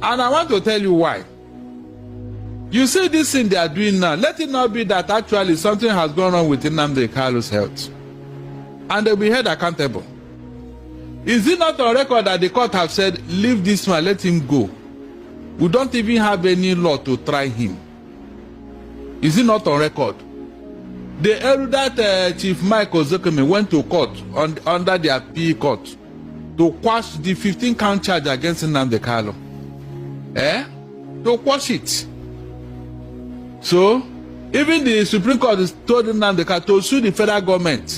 And I want to tell you why. You see this thing they are doing now, let it not be that actually something has gone wrong with Nnamdi Kanu's health. And they'll be held accountable. Is it not on record that the court have said, leave this man, let him go? We don't even have any law to try him. Is it not on record? The erudite Chief Michael Zokeme went to court under the appeal court to quash the 15-count charge against Nnamdi Kanu. To quash it. So, even the Supreme Court told Nnamdi Kanu to sue the federal government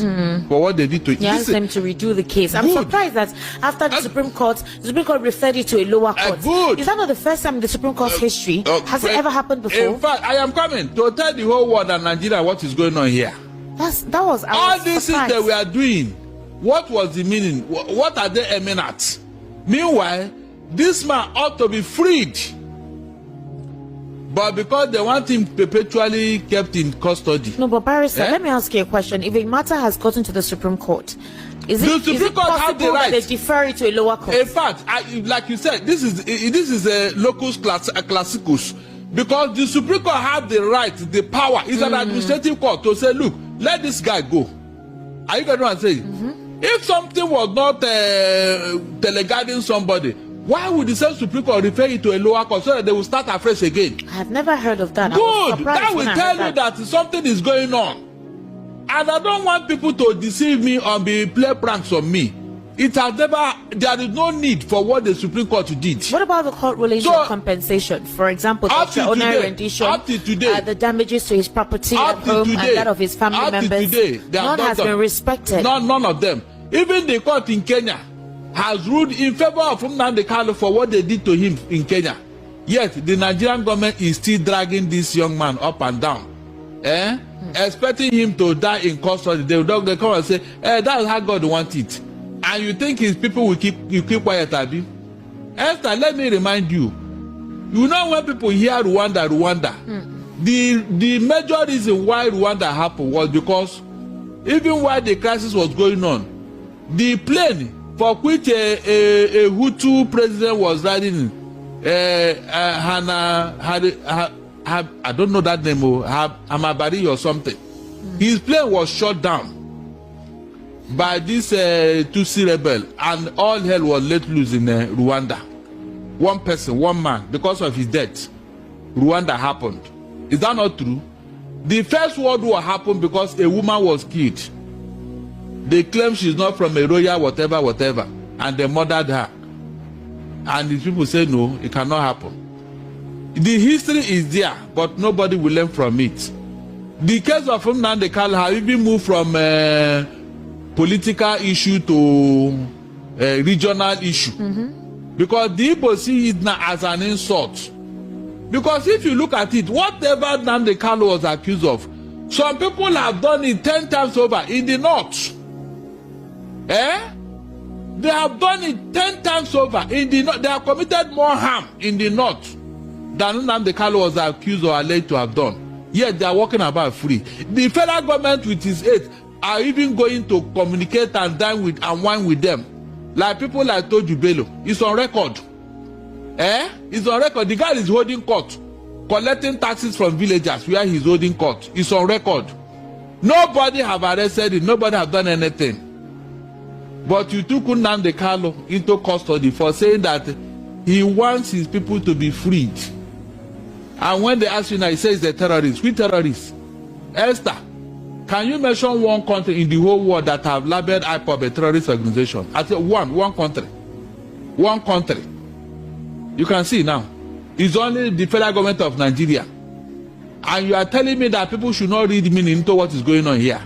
for what they did to it. He asked them to redo the case. I'm surprised that after the Supreme Court referred it to a lower court. Is that not the first time in the Supreme Court's history? Has it ever happened before? In fact, I am coming to tell the whole world and Nigeria what is going on here. All these things that we are doing, what was the meaning? What are they aiming at? Meanwhile, this man ought to be freed. But because they want him perpetually kept in custody. No, but Barrister, let me ask you a question. If a matter has gotten to the Supreme Court, is it possible that they defer it to a lower court? In fact, like you said, this is a locus classicus. Because the Supreme Court have the right, the power, it's an administrative court to say, look, let this guy go. Are you getting what I'm saying? If something was not teleguiding somebody, why would the same Supreme Court refer it to a lower court so that they will start afresh again? I have never heard of that. Good. That will tell you that something is going on. And I don't want people to deceive me or play pranks on me. It has never, there is no need for what the Supreme Court did. What about the court rulings on compensation? For example, the extraordinary rendition, the damages to his property at home and that of his family members. None has been respected. None of them. Even the court in Kenya has ruled in favor of Nnamdi Kanu for what they did to him in Kenya. Yet the Nigerian government is still dragging this young man up and down, expecting him to die in custody. They come and say, that's how God wants it. And you think his people will keep quiet, Abi? Esther, let me remind you. You know when people hear Rwanda, the major reason why Rwanda happened was because even while the crisis was going on, the plane for which a Hutu president was riding, I don't know that name, Hamabari or something. His plane was shot down by this Tutsi rebel, and all hell was let loose in Rwanda. One person, one man, because of his death, Rwanda happened. Is that not true? The First World War happened because a woman was killed. They claim she's not from a royal whatever, and they murdered her. And the people say no, it cannot happen. The history is there, but nobody will learn from it. The case of Nnamdi Kanu have even moved from political issue to regional issue. Because the people see it now as an insult. Because if you look at it, whatever Nnamdi Kanu was accused of, some people have done it 10 times over in the north. They have done it 10 times over in the north. They have committed more harm in the north than Nnamdi Kanu was accused or alleged to have done. Yet they are walking about free. The federal government with his aid are even going to communicate and dine with and wine with them. Like people like Toju Bello. It's on record. It's on record. The guy is holding court, collecting taxes from villagers where he's holding court. It's on record. Nobody have arrested him. Nobody have done anything. But you took Nnamdi Kanu into custody for saying that he wants his people to be freed. And when they ask you now, he says he's a terrorist. Which terrorist? Esther, can you mention one country in the whole world that have labeled IPOB a terrorist organization? I said one country. One country. You can see now. It's only the federal government of Nigeria. And you are telling me that people should not read meaning into what is going on here.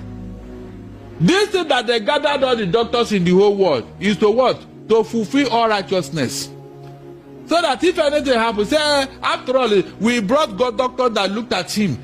This thing that they gathered all the doctors in the whole world is to what? To fulfill all righteousness. So that if anything happens, say, after all, we brought God doctor that looked at him